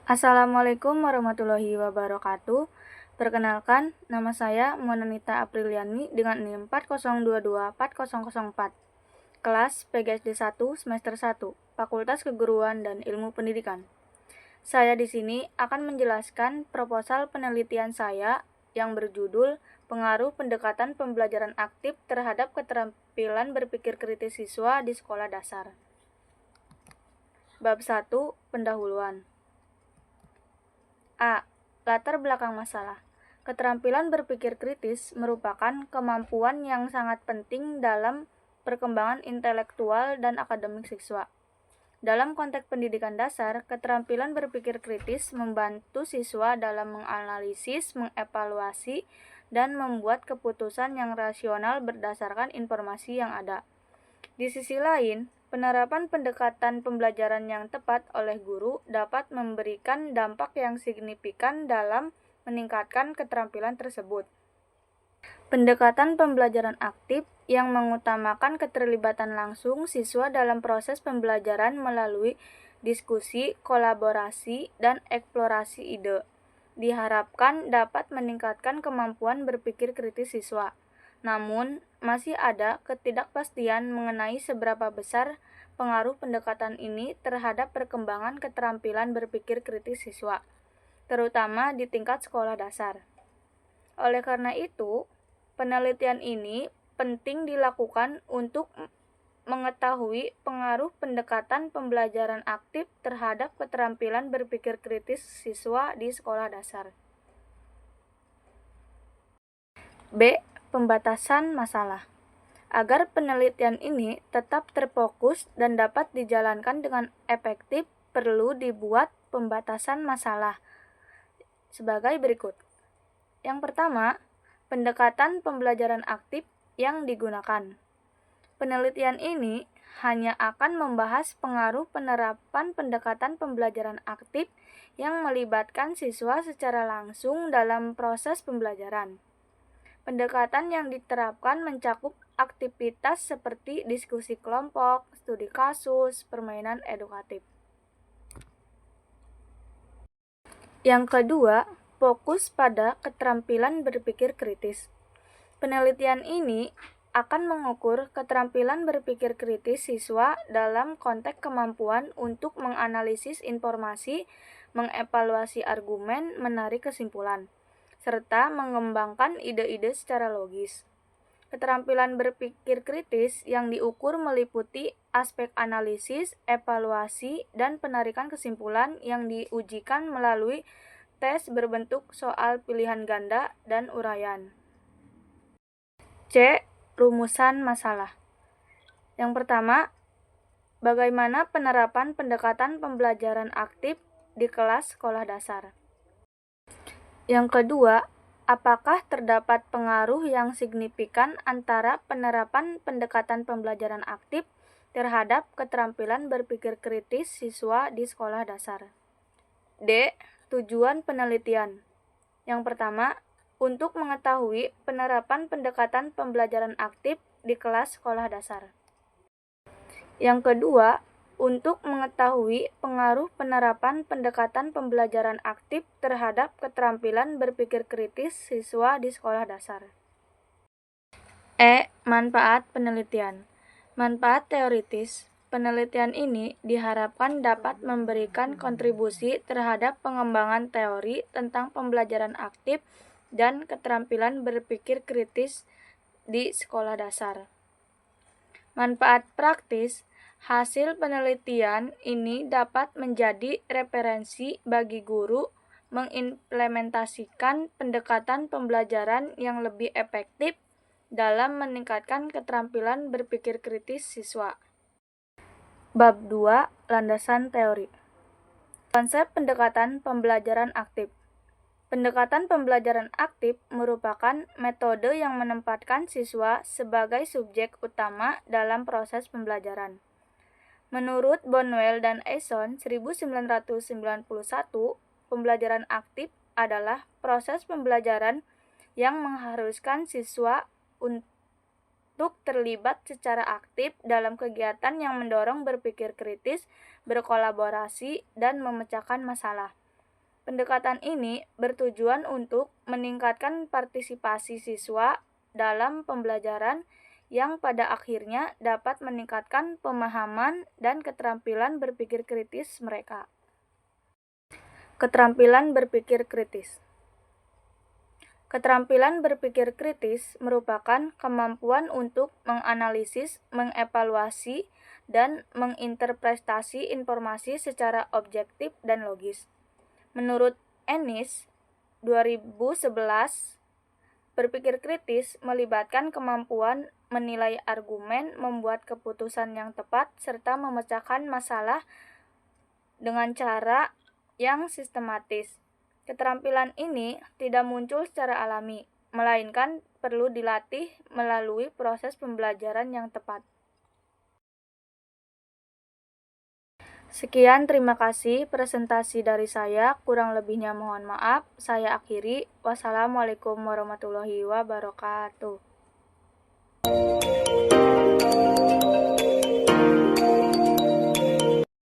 Assalamualaikum warahmatullahi wabarakatuh. Perkenalkan, nama saya Monanita Apriliani dengan NIM 40224004. Kelas PGSD 1 semester 1, Fakultas Keguruan dan Ilmu Pendidikan. Saya di sini akan menjelaskan proposal penelitian saya yang berjudul Pengaruh Pendekatan Pembelajaran Aktif terhadap Keterampilan Berpikir Kritis Siswa di Sekolah Dasar. Bab 1, Pendahuluan. A. Latar belakang masalah. Keterampilan berpikir kritis merupakan kemampuan yang sangat penting dalam perkembangan intelektual dan akademik siswa. Dalam konteks pendidikan dasar, keterampilan berpikir kritis membantu siswa dalam menganalisis, mengevaluasi, dan membuat keputusan yang rasional berdasarkan informasi yang ada. Di sisi lain, penerapan pendekatan pembelajaran yang tepat oleh guru dapat memberikan dampak yang signifikan dalam meningkatkan keterampilan tersebut. Pendekatan pembelajaran aktif yang mengutamakan keterlibatan langsung siswa dalam proses pembelajaran melalui diskusi, kolaborasi, dan eksplorasi ide diharapkan dapat meningkatkan kemampuan berpikir kritis siswa. Namun, masih ada ketidakpastian mengenai seberapa besar pengaruh pendekatan ini terhadap perkembangan keterampilan berpikir kritis siswa, terutama di tingkat sekolah dasar. Oleh karena itu, penelitian ini penting dilakukan untuk mengetahui pengaruh pendekatan pembelajaran aktif terhadap keterampilan berpikir kritis siswa di sekolah dasar. B. Pembatasan masalah. Agar penelitian ini tetap terfokus dan dapat dijalankan dengan efektif, perlu dibuat pembatasan masalah sebagai berikut. Yang pertama, pendekatan pembelajaran aktif yang digunakan. Penelitian ini hanya akan membahas pengaruh penerapan pendekatan pembelajaran aktif yang melibatkan siswa secara langsung dalam proses pembelajaran. Pendekatan yang diterapkan mencakup aktivitas seperti diskusi kelompok, studi kasus, permainan edukatif. Yang kedua, fokus pada keterampilan berpikir kritis. Penelitian ini akan mengukur keterampilan berpikir kritis siswa dalam konteks kemampuan untuk menganalisis informasi, mengevaluasi argumen, menarik kesimpulan, serta mengembangkan ide-ide secara logis. Keterampilan berpikir kritis yang diukur meliputi aspek analisis, evaluasi, dan penarikan kesimpulan yang diujikan melalui tes berbentuk soal pilihan ganda dan uraian. C. Rumusan masalah. Yang pertama, bagaimana penerapan pendekatan pembelajaran aktif di kelas sekolah dasar? Yang kedua, apakah terdapat pengaruh yang signifikan antara penerapan pendekatan pembelajaran aktif terhadap keterampilan berpikir kritis siswa di sekolah dasar? D. Tujuan penelitian. Yang pertama, untuk mengetahui penerapan pendekatan pembelajaran aktif di kelas sekolah dasar. Yang kedua, untuk mengetahui pengaruh penerapan pendekatan pembelajaran aktif terhadap keterampilan berpikir kritis siswa di sekolah dasar. E. Manfaat penelitian. Manfaat teoritis. Penelitian ini diharapkan dapat memberikan kontribusi terhadap pengembangan teori tentang pembelajaran aktif dan keterampilan berpikir kritis di sekolah dasar. Manfaat praktis. Hasil penelitian ini dapat menjadi referensi bagi guru mengimplementasikan pendekatan pembelajaran yang lebih efektif dalam meningkatkan keterampilan berpikir kritis siswa. Bab 2. Landasan teori. Konsep pendekatan pembelajaran aktif. Pendekatan pembelajaran aktif merupakan metode yang menempatkan siswa sebagai subjek utama dalam proses pembelajaran. Menurut Bonwell dan Eason 1991, pembelajaran aktif adalah proses pembelajaran yang mengharuskan siswa untuk terlibat secara aktif dalam kegiatan yang mendorong berpikir kritis, berkolaborasi, dan memecahkan masalah. Pendekatan ini bertujuan untuk meningkatkan partisipasi siswa dalam pembelajaran yang pada akhirnya dapat meningkatkan pemahaman dan keterampilan berpikir kritis mereka. Keterampilan berpikir kritis. Keterampilan berpikir kritis merupakan kemampuan untuk menganalisis, mengevaluasi, dan menginterpretasi informasi secara objektif dan logis. Menurut Ennis, 2011, berpikir kritis melibatkan kemampuan menilai argumen, membuat keputusan yang tepat, serta memecahkan masalah dengan cara yang sistematis. Keterampilan ini tidak muncul secara alami, melainkan perlu dilatih melalui proses pembelajaran yang tepat. Sekian, terima kasih presentasi dari saya. Kurang lebihnya mohon maaf. Saya akhiri. Wassalamualaikum warahmatullahi wabarakatuh.